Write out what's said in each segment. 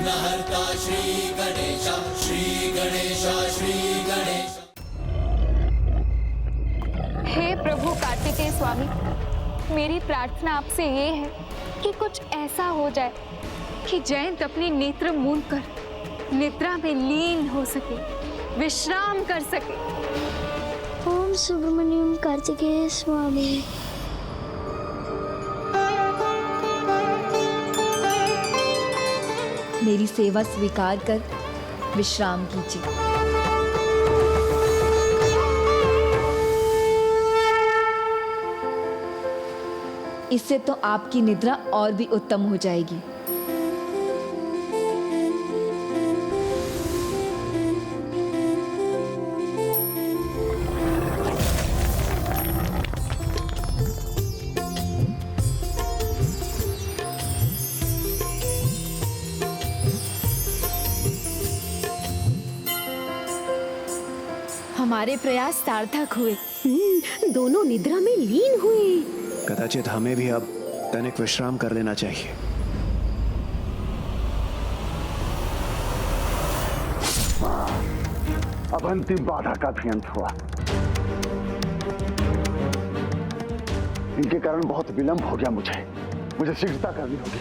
विघ्नहर्ता श्री गणेश, श्री गणेश, श्री गणेश। हे प्रभु कार्तिकेय स्वामी, मेरी प्रार्थना आपसे ये है कि कुछ ऐसा हो जाए कि जयंत अपने नेत्र मूंद कर निद्रा में लीन हो सके, विश्राम कर सके। ओम सुब्रमण्यम कार्तिकेय स्वामी। मेरी सेवा स्वीकार कर विश्राम कीजिए। इससे तो आपकी निद्रा और भी उत्तम हो जाएगी। हमारे प्रयास सार्थक हुए। दोनों निद्रा में लीन हुए। कदाचित हमें भी अब तनिक विश्राम कर लेना चाहिए। अब अंतिम बाधा का भी अंत हुआ। इनके कारण बहुत विलंब हो गया। मुझे शीघ्रता करनी होगी।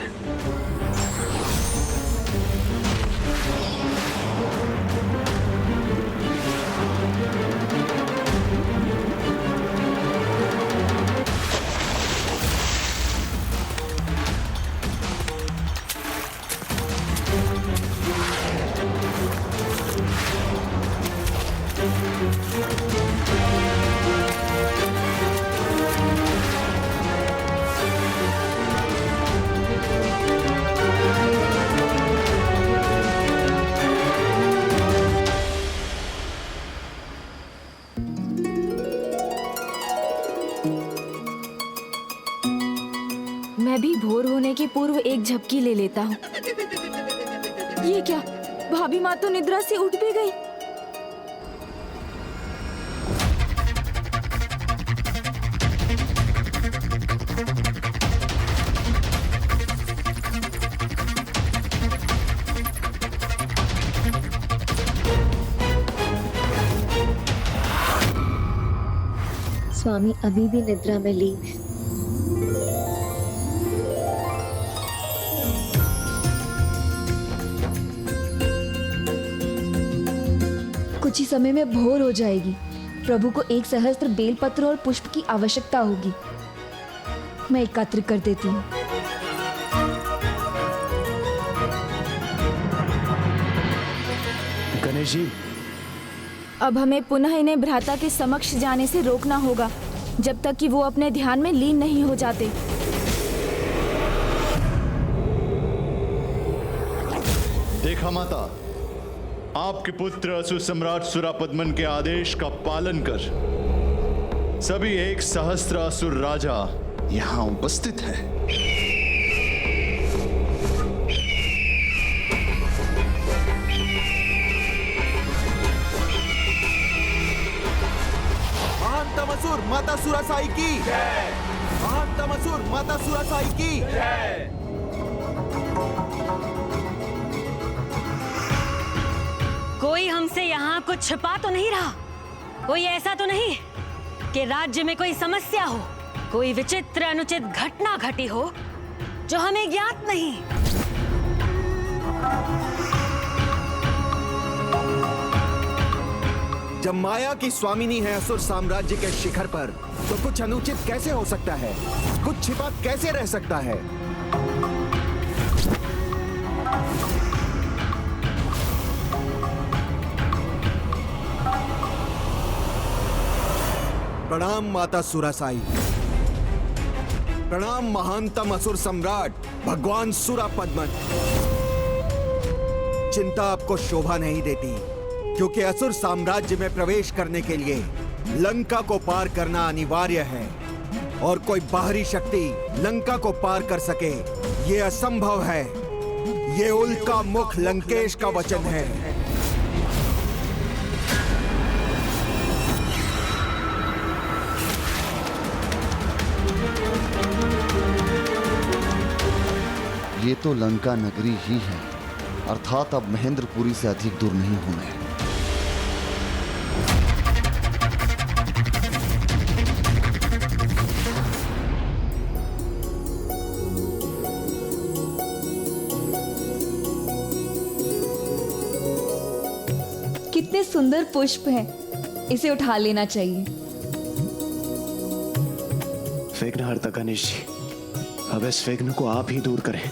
मैं भी भोर होने के पूर्व एक झपकी ले लेता हूँ। ये क्या, भाभी माँ तो निद्रा से उठ भी गई। स्वामी अभी भी निद्रा में लीन है। कुछ ही समय में भोर हो जाएगी। प्रभु को 1 सहस्त्र बेलपत्र और पुष्प की आवश्यकता होगी। मैं एकत्र कर देती हूँ। गणेश जी, अब हमें पुनः इन्हें भ्राता के समक्ष जाने से रोकना होगा, जब तक कि वो अपने ध्यान में लीन नहीं हो जाते। देखा माता, आपके पुत्र असुर सम्राट सुरापद्मन के आदेश का पालन कर सभी 1 सहस्त्र असुर राजा यहाँ उपस्थित हैं। महान माता सुरासाई की जय। महान माता सुरासाई की जय। कोई हमसे यहाँ कुछ छिपा तो नहीं रहा? कोई ऐसा तो नहीं कि राज्य में कोई समस्या हो, कोई विचित्र अनुचित घटना घटी हो जो हमें ज्ञात नहीं? जब माया की स्वामिनी है असुर साम्राज्य के शिखर पर, तो कुछ अनुचित कैसे हो सकता है? कुछ छिपा कैसे रह सकता है? प्रणाम माता सुरासाई। प्रणाम महानतम असुर सम्राट भगवान सुरापद्मन। चिंता आपको शोभा नहीं देती, क्योंकि असुर साम्राज्य में प्रवेश करने के लिए लंका को पार करना अनिवार्य है, और कोई बाहरी शक्ति लंका को पार कर सके ये असंभव है। ये उल्का मुख लंकेश का वचन है। ये तो लंका नगरी ही है, अर्थात अब महेंद्रपुरी से अधिक दूर नहीं हूं मैं। कितने सुंदर पुष्प हैं, इसे उठा लेना चाहिए। विघ्नहर्ता गणेश जी, अब इस विघ्न को आप ही दूर करें।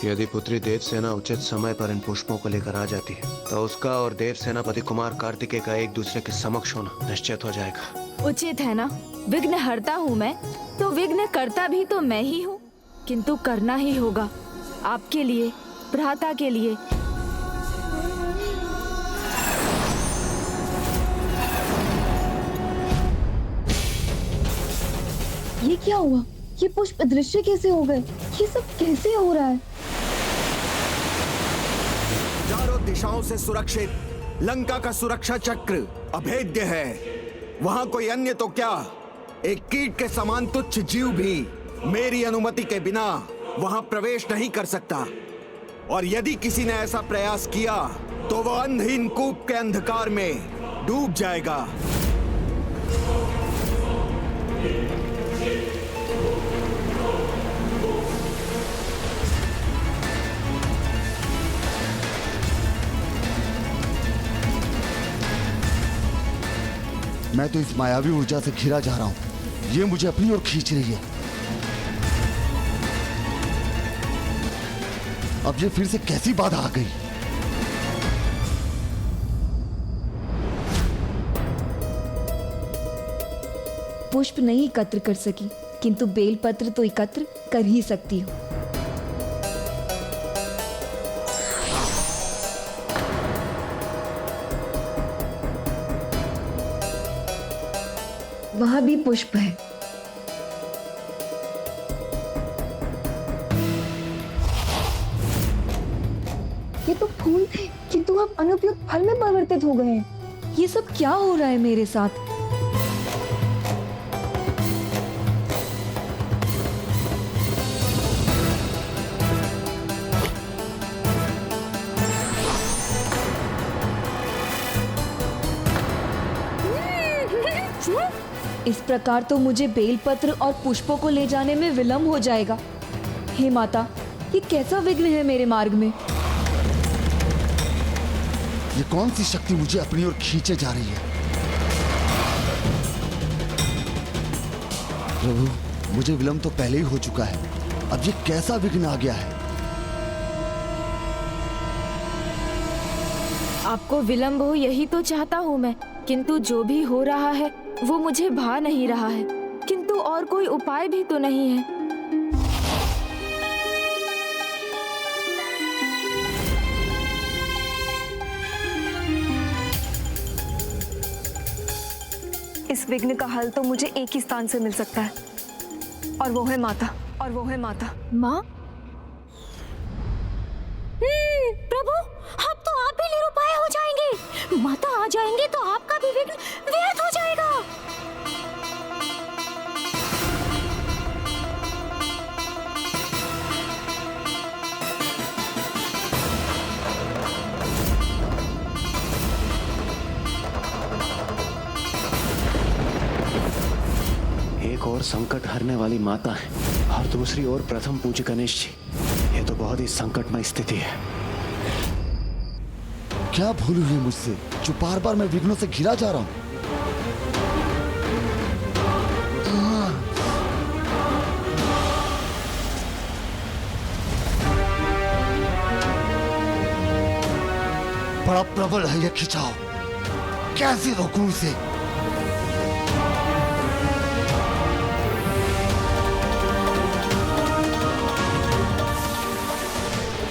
यदि पुत्री देवसेना उचित समय पर इन पुष्पों को लेकर आ जाती है तो उसका और देव सेनापति कुमार कार्तिकेय का एक दूसरे के समक्ष होना निश्चित हो जाएगा। उचित है ना, विघ्न हरता हूँ मैं तो विघ्न करता भी तो मैं ही हूँ, किंतु करना ही होगा आपके लिए, भ्राता के लिए। ये क्या हुआ? ये पुष्प अदृश्य कैसे हो गए? ये सब कैसे हो रहा है? चारों दिशाओं से सुरक्षित लंका का सुरक्षा चक्र अभेद्य है। वहां कोई अन्य तो क्या, एक कीट के समान तुच्छ जीव भी मेरी अनुमति के बिना वहां प्रवेश नहीं कर सकता। और यदि किसी ने ऐसा प्रयास किया तो वह अंधहीन कूप के अंधकार में डूब जाएगा। मैं तो इस मायावी ऊर्जा से घिरा जा रहा हूं, ये मुझे अपनी ओर खींच रही है। अब ये फिर से कैसी बाधा आ गई? पुष्प नहीं एकत्र कर सकी, किंतु बेलपत्र तो एकत्र कर ही सकती हूँ। वहां भी पुष्प है। ये तो फूल थे, किंतु अब अनुपयुक्त फल में परिवर्तित हो गए हैं। ये सब क्या हो रहा है मेरे साथ? इस प्रकार तो मुझे बेलपत्र और पुष्पों को ले जाने में विलंब हो जाएगा। हे माता, ये कैसा विघ्न है मेरे मार्ग में? ये कौन सी शक्ति मुझे अपनी ओर खींचे जा रही है? प्रभु, मुझे विलंब तो पहले ही हो चुका है, अब ये कैसा विघ्न आ गया है? आपको विलंब हो यही तो चाहता हूँ मैं, किंतु जो भी हो रहा है वो मुझे भा नहीं रहा है। किंतु और कोई उपाय भी तो नहीं है। इस विघ्न का हल तो मुझे एक ही स्थान से मिल सकता है, और वो है माता। माँ? प्रभु, अब तो आप भी निरुपाय हो जाएंगे। माता आ जाएंगे तो आपका भी विघ्न व्यर्थ हो जाएगा। एक और संकट हरने वाली माता है और दूसरी ओर प्रथम पूज्य गणेश जी। ये तो बहुत ही संकटमय स्थिति है। क्या भूल हुई मुझसे जो बार बार मैं विघ्नों से घिरा जा रहा हूं? बड़ा प्रबल है ये खिंचाव, कैसे रोकूं इसे?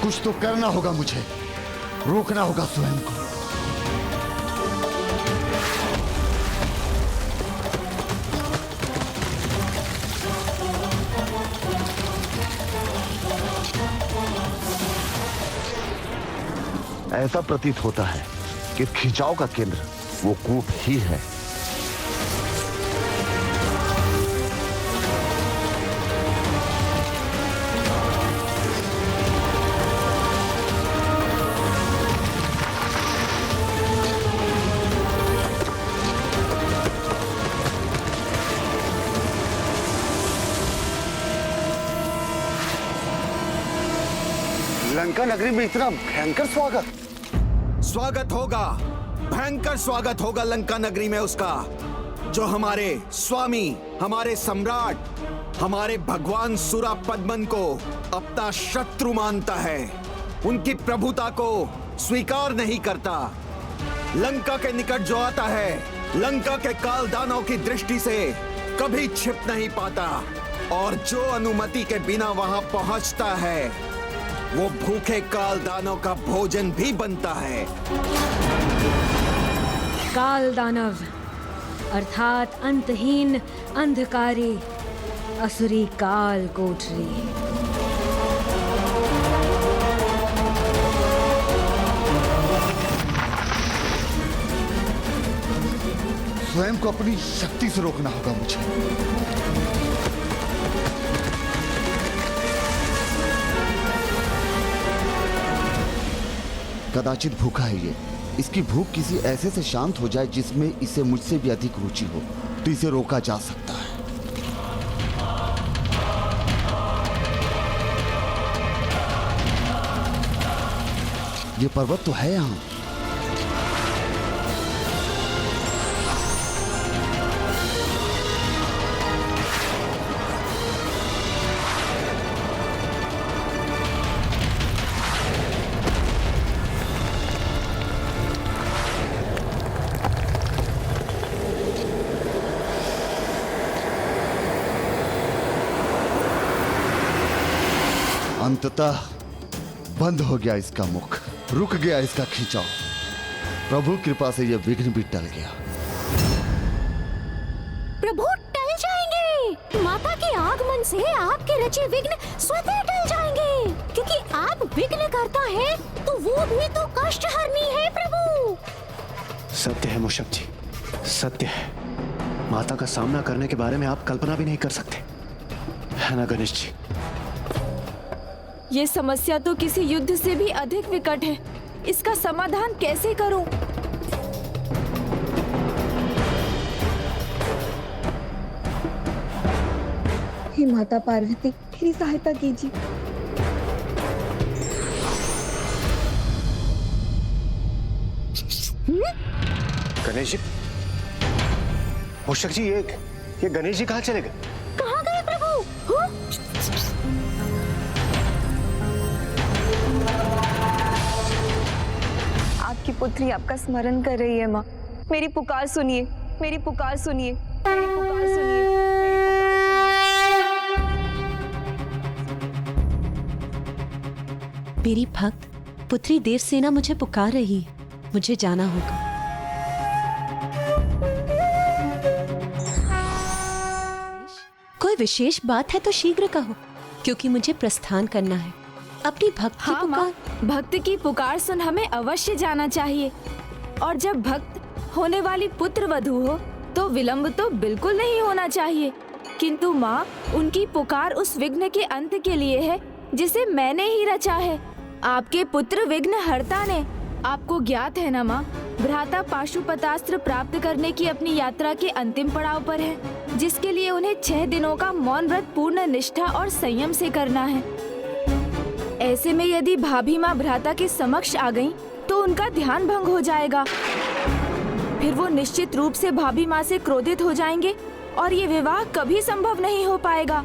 कुछ तो करना होगा मुझे, रोकना होगा स्वयं को। ऐसा प्रतीत होता है कि खिंचाव का केंद्र वो कूप ही है। लंका नगरी में इतना भयंकर स्वागत? स्वागत होगा, भयंकर स्वागत होगा लंका नगरी में उसका, जो हमारे स्वामी, हमारे सम्राट, हमारे भगवान सुरापद्मन को अपना शत्रु मानता है, उनकी प्रभुता को स्वीकार नहीं करता। लंका के निकट जो आता है, लंका के काल दानव की दृष्टि से कभी छिप नहीं पाता, और जो अनुमति के बिना वहां पहुंचता है, वो भूखे काल दानव का भोजन भी बनता है। काल दानव अर्थात अंतहीन अंधकारी असुरी काल कोठरी। स्वयं को अपनी शक्ति से रोकना होगा मुझे। कदाचित भूखा है ये, इसकी भूख किसी ऐसे से शांत हो जाए जिसमें इसे मुझसे भी अधिक रुचि हो, तो इसे रोका जा सकता है। ये पर्वत तो है यहाँ। अंततः बंद हो गया इसका मुख, रुक गया इसका खिंचाव। प्रभु कृपा से यह विघ्न भी टल गया। प्रभु टल जाएंगे, माता के आगमन से आपके रचे विघ्न स्वतः टल जाएंगे, क्योंकि आप विघ्न करता है तो वो भी तो कष्ट हरनी है प्रभु। सत्य है मूषक जी, सत्य है। माता का सामना करने के बारे में आप कल्पना भी नहीं कर सकते, है ना गणेश जी? ये समस्या तो किसी युद्ध से भी अधिक विकट है। इसका समाधान कैसे करूं? हे माता पार्वती, मेरी सहायता कीजिए। गणेश जी, मूषक जी, ये गणेश जी कहाँ चले गए? कहाँ गए प्रभु? आपकी पुत्री आपका स्मरण कर रही है माँ। मेरी पुकार सुनिए, मेरी पुकार सुनिए, मेरी पुकार सुनिए, मेरी भक्त पुत्री देवसेना मुझे पुकार रही है, मुझे जाना होगा। कोई विशेष बात है तो शीघ्र कहो, क्योंकि मुझे प्रस्थान करना है। अपनी भक्त की पुकार। भक्त की पुकार सुन हमें अवश्य जाना चाहिए, और जब भक्त होने वाली पुत्र वधू हो तो विलंब तो बिल्कुल नहीं होना चाहिए। किंतु माँ, उनकी पुकार उस विघ्न के अंत के लिए है जिसे मैंने ही रचा है। आपके पुत्र विघ्न हरता ने। आपको ज्ञात है ना माँ, भ्राता पाशुपतास्त्र प्राप्त करने की अपनी यात्रा के अंतिम पड़ाव पर है, जिसके लिए उन्हें 6 दिनों का मौन व्रत पूर्ण निष्ठा और संयम से करना है। ऐसे में यदि भाभी माँ भ्राता के समक्ष आ गईं, तो उनका ध्यान भंग हो जाएगा। फिर वो निश्चित रूप से भाभी माँ से क्रोधित हो जाएंगे और ये विवाह कभी संभव नहीं हो पाएगा।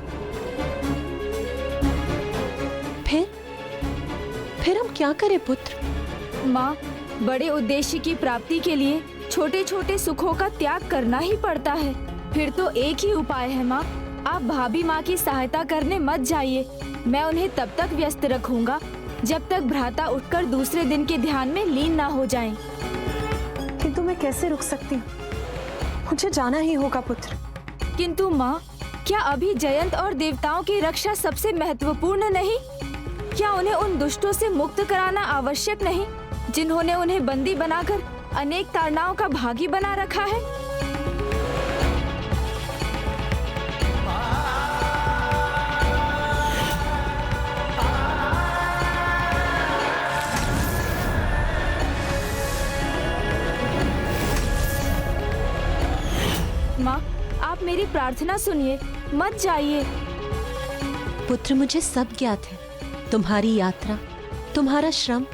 फिर हम क्या करें पुत्र? माँ, बड़े उद्देश्य की प्राप्ति के लिए छोटे छोटे सुखों का त्याग करना ही पड़ता है। फिर तो एक ही उपाय है माँ, आप भाभी माँ की सहायता करने मत जाइए। मैं उन्हें तब तक व्यस्त रखूंगा जब तक भ्राता उठकर दूसरे दिन के ध्यान में लीन ना हो जाएं। किंतु मैं कैसे रुक सकती हूँ? मुझे जाना ही होगा पुत्र। किंतु माँ, क्या अभी जयंत और देवताओं की रक्षा सबसे महत्वपूर्ण नहीं? क्या उन्हें उन दुष्टों से मुक्त कराना आवश्यक नहीं, जिन्होंने उन्हें बंदी बनाकर अनेक ताड़नाओं का भागी बना रखा है? माँ, आप मेरी प्रार्थना सुनिए, मत जाइए। पुत्र, मुझे सब ज्ञात है। तुम्हारी यात्रा, तुम्हारा श्रम,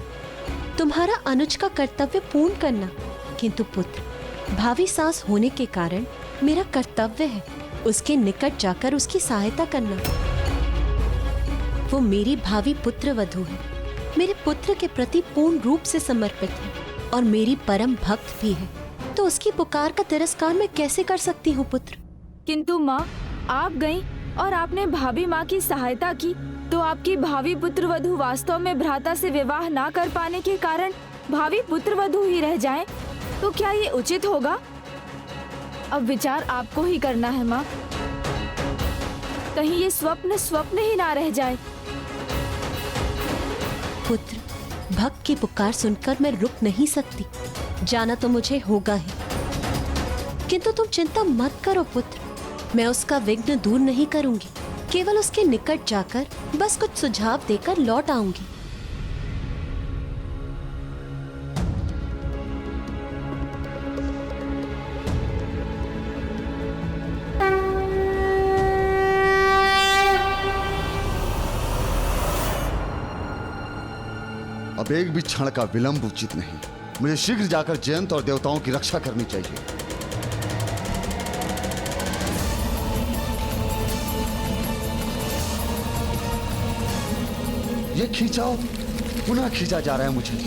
तुम्हारा अनुज का कर्तव्य पूर्ण करना, किंतु पुत्र भावी सास होने के कारण मेरा कर्तव्य है उसके निकट जाकर उसकी सहायता करना। वो मेरी भावी पुत्र वधू है, मेरे पुत्र के प्रति पूर्ण रूप से समर्पित है और मेरी परम भक्त भी है, तो उसकी पुकार का तिरस्कार मैं कैसे कर सकती हूँ पुत्र? किंतु माँ, आप गईं और आपने भाभी माँ की सहायता की, तो आपकी भावी पुत्र वधू वास्तव में भ्राता से विवाह ना कर पाने के कारण भावी पुत्र वधू ही रह जाएं, तो क्या ये उचित होगा? अब विचार आपको ही करना है माँ, कहीं ये स्वप्न ही ना रह जाए। पुत्र, भक्त की पुकार सुनकर मैं रुक नहीं सकती, जाना तो मुझे होगा ही, किंतु तुम चिंता मत करो पुत्र, मैं उसका विघ्न दूर नहीं करूंगी, केवल उसके निकट जाकर बस कुछ सुझाव देकर लौट आऊंगी। अब एक भी क्षण का विलंब उचित नहीं। मुझे शीघ्र जाकर जयंत और देवताओं की रक्षा करनी चाहिए। ये खींचाओ पुनः खींचा जा रहा है मुझे।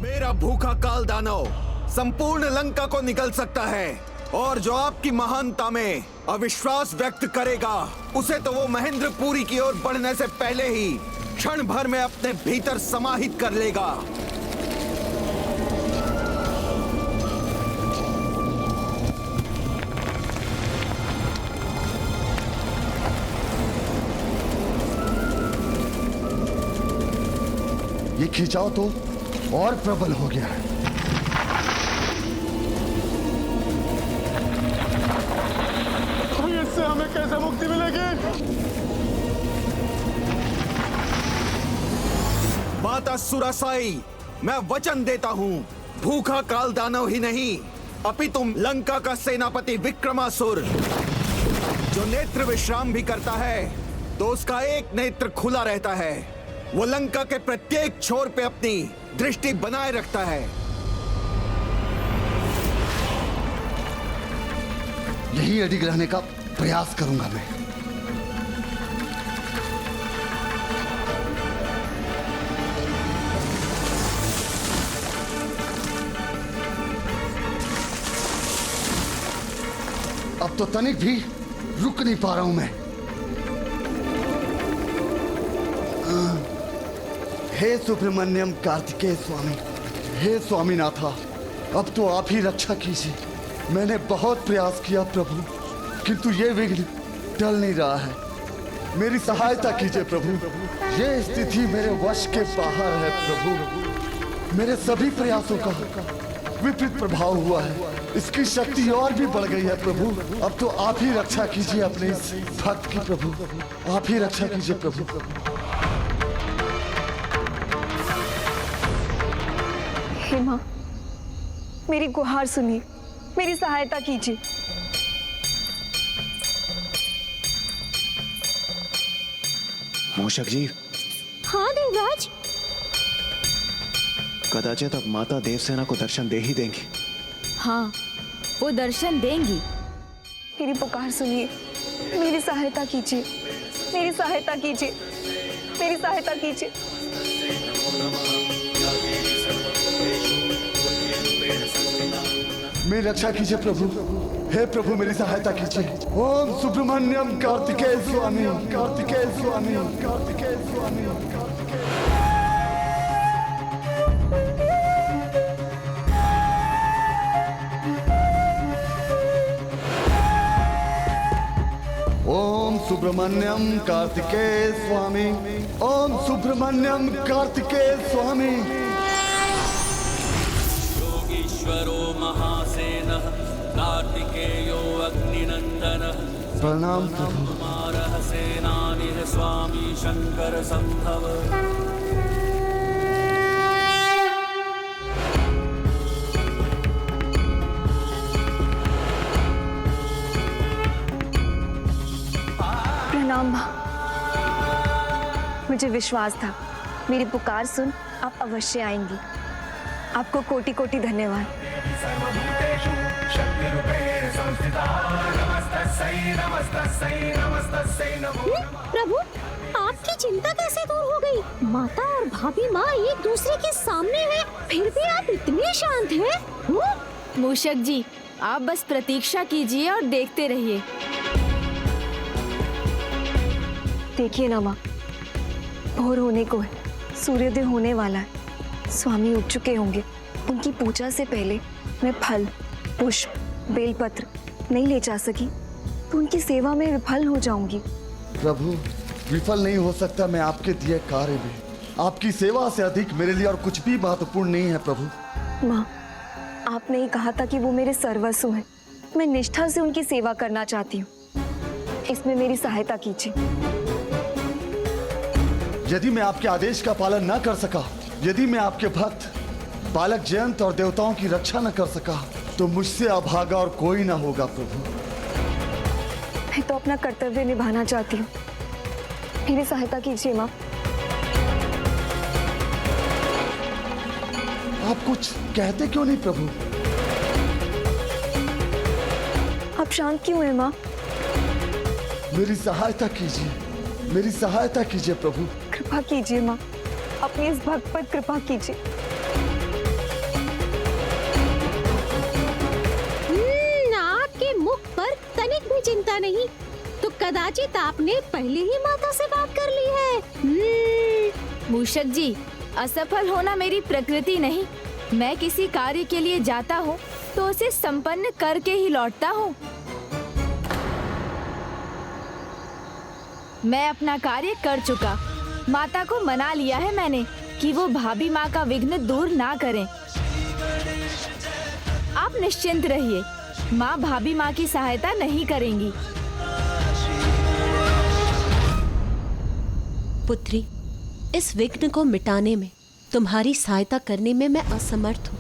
मेरा भूखा काल दानव संपूर्ण लंका को निकल सकता है, और जो आपकी महानता में अविश्वास व्यक्त करेगा उसे तो वो महेंद्रपुरी की ओर बढ़ने से पहले ही क्षण भर में अपने भीतर समाहित कर लेगा। ये खिंचाव तो और प्रबल हो गया है। इससे हमें कैसे मुक्ति मिलेगी? माता सुरासाई, मैं वचन देता हूँ, भूखा काल दानव ही नहीं अपितु लंका का सेनापति विक्रमासुर जो नेत्र विश्राम भी करता है तो उसका एक नेत्र खुला रहता है, वो लंका के प्रत्येक छोर पे अपनी दृष्टि बनाए रखता है। यही अडिग रहने का प्रयास करूंगा मैं। अब तो तनिक भी रुक नहीं पा रहा हूं मैं। हे सुब्रमण्यम कार्तिकेय स्वामी, हे स्वामीनाथा, अब तो आप ही रक्षा कीजिए। मैंने बहुत प्रयास किया प्रभु, किंतु ये विघ्न टल नहीं रहा है। मेरी सहायता कीजिए प्रभु। ये स्थिति मेरे वश के बाहर है प्रभु। मेरे सभी प्रयासों का विपरीत प्रभाव हुआ है, इसकी शक्ति और भी बढ़ गई है प्रभु। अब तो आप ही रक्षा कीजिए अपने इस भक्त की प्रभु, आप ही रक्षा कीजिए प्रभु। हे माँ, मेरी गुहार सुनिए, मेरी सहायता कीजिए। मूषक जी। हाँ देवराज। कदाचित अब माता देवसेना को दर्शन दे ही देंगी। हाँ, वो दर्शन देंगी। मेरी पुकार सुनिए, मेरी सहायता कीजिए, मेरी सहायता कीजिए, मेरी सहायता कीजिए। मेरी रक्षा कीजिए प्रभु, हे प्रभु मेरी सहायता कीजिए। ओम सुब्रमण्यम कार्तिकेय स्वामी, कार्तिकेय स्वामी, कार्तिकेय स्वामी, ओम सुब्रमण्यम कार्तिकेय स्वामी, ओम सुब्रमण्यम कार्तिकेय स्वामी। योगीश्वरो महासेनः कार्तिकेयो अग्निनंदनः प्रणाम प्रभु। कुमारः सेनानिः स्वामी शंकर संभव। प्रणाम माँ। मुझे विश्वास था मेरी पुकार सुन आप अवश्य आएंगी। आपको कोटि कोटि धन्यवाद। प्रभु, आपकी चिंता कैसे दूर हो गई? माता और भाभी माँ एक दूसरे के सामने हैं, फिर भी आप इतने शांत हैं? मूषक जी, आप बस प्रतीक्षा कीजिए और देखते रहिए। देखिए ना माँ, भोर होने को है, सूर्योदय होने वाला है। स्वामी उठ चुके होंगे। उनकी पूजा से पहले मैं फल, पुष्प, बेलपत्र नहीं ले जा सकी तो उनकी सेवा में विफल हो जाऊंगी। प्रभु, विफल नहीं हो सकता मैं आपके दिए कार्य में। आपकी सेवा से अधिक मेरे लिए और कुछ भी महत्वपूर्ण नहीं है प्रभु। माँ, आपने ही कहा था कि वो मेरे सर्वस्व हैं। मैं निष्ठा से उनकी सेवा करना चाहती हूँ। इसमें मेरी सहायता कीजिए। यदि मैं आपके आदेश का पालन न कर सका, यदि मैं आपके भक्त बालक जयंत और देवताओं की रक्षा न कर सका, तो मुझसे अभागा और कोई ना होगा प्रभु। मैं तो अपना कर्तव्य निभाना चाहती हूँ। मेरी सहायता कीजिए माँ। आप कुछ कहते क्यों नहीं प्रभु? आप शांत क्यों हैं माँ? मेरी सहायता कीजिए, मेरी सहायता कीजिए प्रभु। कृपा कीजिए माँ, अपनी इस भक्त पर कृपा कीजिए। आपके मुख पर तनिक भी चिंता नहीं, तो कदाचित आपने पहले ही माता से बात कर ली है। मूषक जी, असफल होना मेरी प्रकृति नहीं। मैं किसी कार्य के लिए जाता हूँ तो उसे संपन्न करके ही लौटता हूँ। मैं अपना कार्य कर चुका। माता को मना लिया है मैंने कि वो भाभी माँ का विघ्न दूर ना करें। आप निश्चिंत रहिए, माँ भाभी माँ की सहायता नहीं करेंगी। पुत्री, इस विघ्न को मिटाने में, तुम्हारी सहायता करने में मैं असमर्थ हूँ।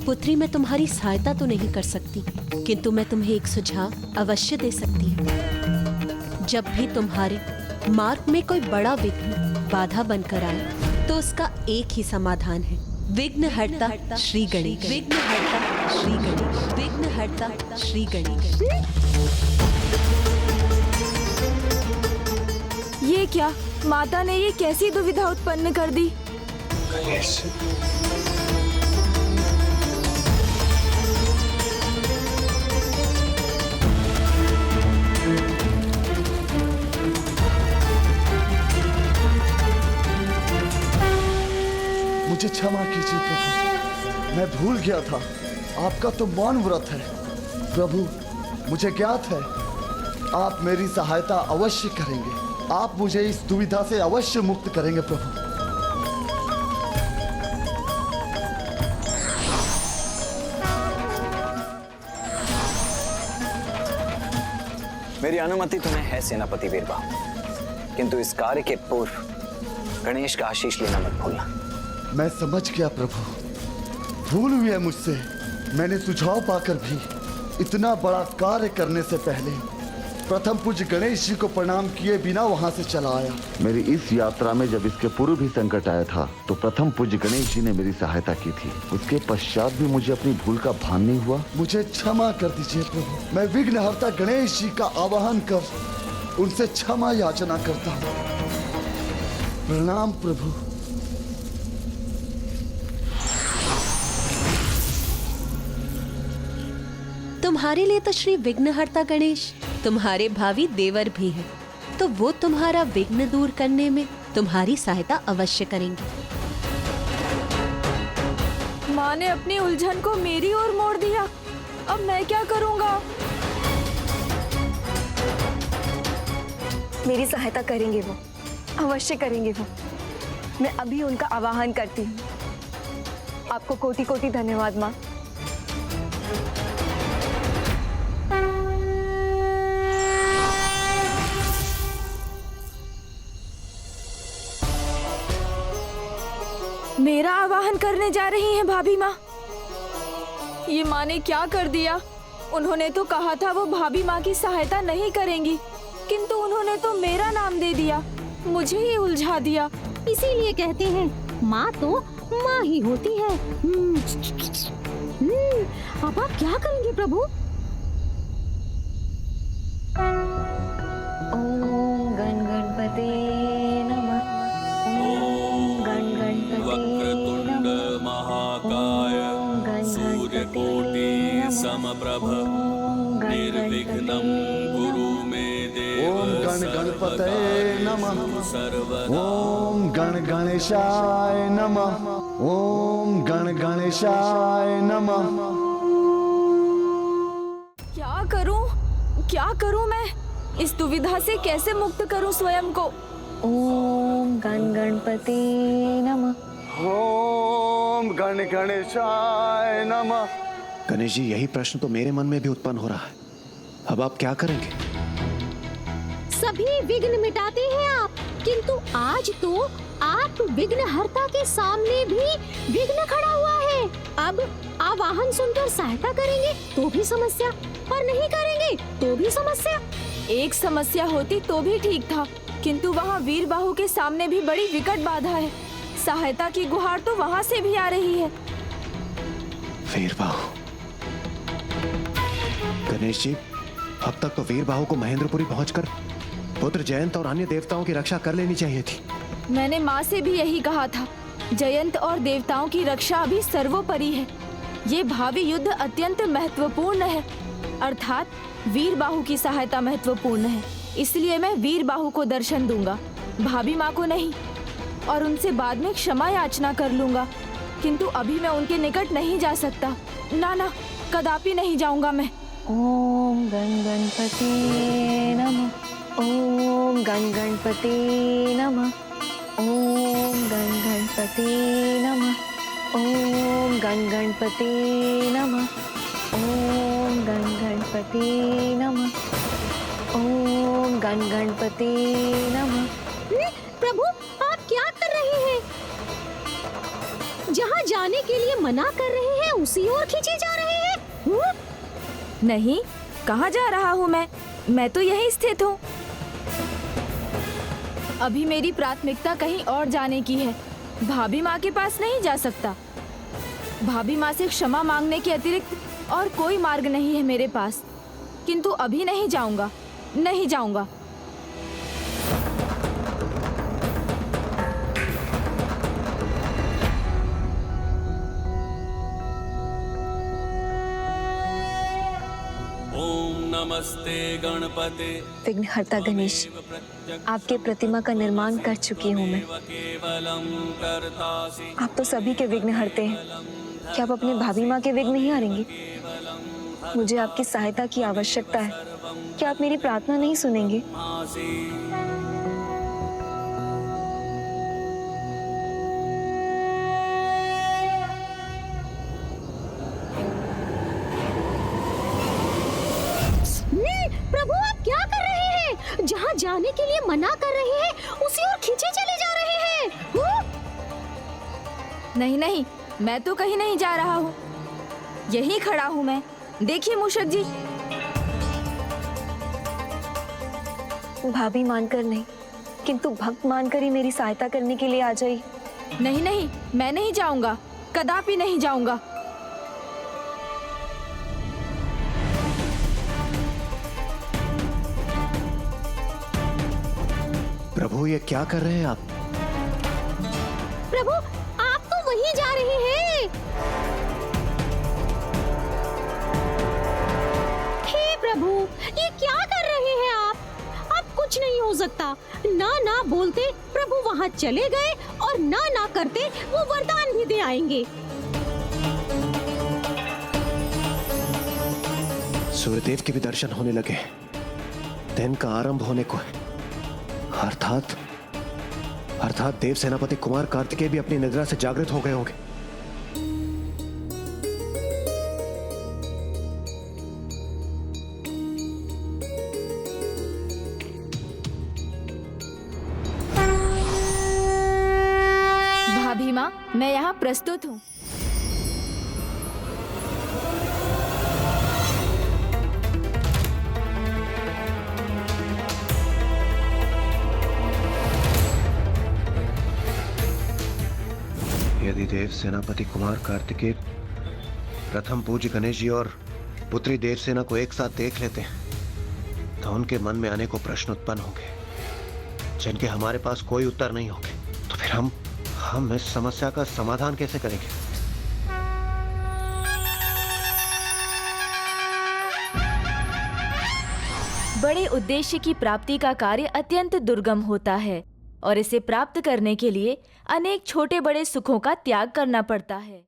पुत्री, मैं तुम्हारी सहायता तो नहीं कर सकती, किंतु मैं तुम्हें एक सुझाव अवश्य दे सकती हूँ। जब भी तुम्हारे मार्ग में कोई बड़ा विघ्न बाधा बनकर आए, तो उसका एक ही समाधान है, विघ्नहर्ता श्री गणेश। विघ्नहर्ता श्री गणेश। विघ्नहर्ता श्री गणेश। ये क्या? माता ने ये कैसी दुविधा उत्पन्न कर दी? गणेश, मुझे क्षमा कीजिए प्रभु, मैं भूल गया था। आपका तो मौन व्रत है प्रभु। मुझे ज्ञात है आप मेरी सहायता अवश्य करेंगे। आप मुझे इस दुविधा से अवश्य मुक्त करेंगे प्रभु। मेरी अनुमति तुम्हें है सेनापति वीरबा, किंतु इस कार्य के पूर्व गणेश का आशीष लेना मत भूलना। मैं समझ गया प्रभु, भूल हुई है मुझसे। मैंने सुझाव पाकर भी इतना बड़ा कार्य करने से पहले प्रथम पूज्य गणेश जी को प्रणाम किए बिना वहां से चला आया। मेरी इस यात्रा में जब इसके पूर्व भी संकट आया था, तो प्रथम पूज्य गणेश जी ने मेरी सहायता की थी। उसके पश्चात भी मुझे अपनी भूल का भान नहीं हुआ। मुझे क्षमा कर दीजिए प्रभु। मैं विघ्नहर्ता गणेश जी का आवाहन कर उनसे क्षमा याचना करता हूँ। प्रणाम प्रभु। तुम्हारे लिए तो श्री विघ्नहर्ता गणेश तुम्हारे भावी देवर भी हैं, तो वो तुम्हारा विघ्न दूर करने में तुम्हारी सहायता अवश्य करेंगे। माँ ने अपनी उलझन को मेरी ओर मोड़ दिया। अब मैं क्या करूँगा? मेरी सहायता करेंगे वो, अवश्य करेंगे वो। मैं अभी उनका आवाहन करती हूँ। आपको कोटि कोटि धन्यवाद माँ। मेरा आवाहन करने जा रही हैं भाभी माँ। ये माँ ने क्या कर दिया? उन्होंने तो कहा था वो भाभी माँ की सहायता नहीं करेंगी, किंतु उन्होंने तो मेरा नाम दे दिया, मुझे ही उलझा दिया। इसीलिए कहते हैं माँ तो माँ ही होती है। अब आप क्या करेंगे प्रभु? ओम गण गणपते नमः। ओम गण गणपते वक्रतुंड महाकाय सूर्यकोटि समप्रभ निर्विघ्नं कुरु मे देव। ओम गण गणपतये नमः। सर्वदा ओम गण गणेशाय नमः। ओम गण गणेशाय नमः। क्या करूं मैं? इस दुविधा से कैसे मुक्त करूं स्वयं को? ओम गण गणपते नमः। ओम गण गणेशाय नमः। गणेश जी, यही प्रश्न तो मेरे मन में भी उत्पन्न हो रहा है। अब आप क्या करेंगे? सभी विघ्न मिटाते हैं आप, किंतु आज तो आप विघ्नहर्ता के सामने भी विघ्न खड़ा हुआ है। अब आवाहन सुनकर सहायता करेंगे तो भी समस्या, और नहीं करेंगे तो भी समस्या। एक समस्या होती तो भी ठीक था, किंतु वहाँ वीर बाहु के सामने भी बड़ी विकट बाधा है। सहायता की गुहार तो वहाँ से भी आ रही है। वीर बाहु। गणेश जी, अब तक तो वीर बाहु को महेंद्रपुरी पहुंचकर पुत्र जयंत और अन्य देवताओं की रक्षा कर लेनी चाहिए थी। मैंने माँ से भी यही कहा था। जयंत और देवताओं की रक्षा अभी सर्वोपरि है। ये भावी युद्ध अत्यंत महत्वपूर्ण है, अर्थात वीर बाहु की सहायता महत्वपूर्ण है। इसलिए मैं वीर बाहु को दर्शन दूंगा, भाभी माँ को नहीं, और उनसे बाद में क्षमा याचना कर लूंगा। किंतु अभी मैं उनके निकट नहीं जा सकता। ना, कदापि नहीं जाऊंगा मैं। ओम गण गणपते नमः। ओम गण गणपते नमः। ओम गण गणपते नमः। ओम गण गणपते नमः। ओम गण गणपते नमः। ओम गण गणपते नमः। प्रभु, आप क्या कर रहे हैं? जहाँ जाने के लिए मना कर रहे हैं उसी ओर खींचे जा रहे हैं। नहीं, कहाँ जा रहा हूँ मैं तो यहीं स्थित हूँ। अभी मेरी प्राथमिकता कहीं और जाने की है। भाभी माँ के पास नहीं जा सकता। भाभी माँ से क्षमा मांगने के अतिरिक्त और कोई मार्ग नहीं है मेरे पास। किंतु अभी नहीं जाऊंगा। ओम नमस्ते गणपते। विघ्नहर्ता गणेश, आपके प्रतिमा का निर्माण कर चुकी हूँ मैं। आप तो सभी के विघ्न हरते हैं। क्या आप अपने भाभी माँ के विघ्न नहीं हारेंगे? मुझे आपकी सहायता की आवश्यकता है। क्या आप मेरी प्रार्थना नहीं सुनेंगे? प्रभु, आप क्या कर रहे हैं? जहाँ जाने के लिए मना कर रहे हैं उसी ओर खींचे चले जा रहे हैं। नहीं, मैं तो कहीं नहीं जा रहा हूँ। यहीं खड़ा हूँ मैं। देखिए मूषक जी। भाभी मानकर नहीं, किंतु भक्त मानकर ही मेरी सहायता करने के लिए आ जाइए। नहीं, मैं नहीं जाऊंगा, कदापि नहीं जाऊंगा। प्रभु, ये क्या कर रहे हैं आप? प्रभु, आप तो वहीं जा रहे हैं। हे प्रभु, ये क्या कर रहे हैं आप? अब कुछ नहीं हो सकता। ना बोलते प्रभु वहाँ चले गए, और ना करते वो वरदान भी दे आएंगे। सूर्यदेव के भी दर्शन होने लगे। दिन का आरंभ होने को है। अर्थात देव सेनापति कुमार कार्तिकेय भी अपनी निद्रा से जागृत हो गए होंगे। मैं यहाँ प्रस्तुत हूँ। यदि देव सेनापति कुमार कार्तिकेय प्रथम पूज्य गणेश जी और पुत्री देवसेना को एक साथ देख लेते हैं तो उनके मन में अनेकों प्रश्न उत्पन्न होंगे जिनके हमारे पास कोई उत्तर नहीं होंगे। तो फिर हम इस समस्या का समाधान कैसे करेंगे? बड़े उद्देश्य की प्राप्ति का कार्य अत्यंत दुर्गम होता है और इसे प्राप्त करने के लिए अनेक छोटे बड़े सुखों का त्याग करना पड़ता है।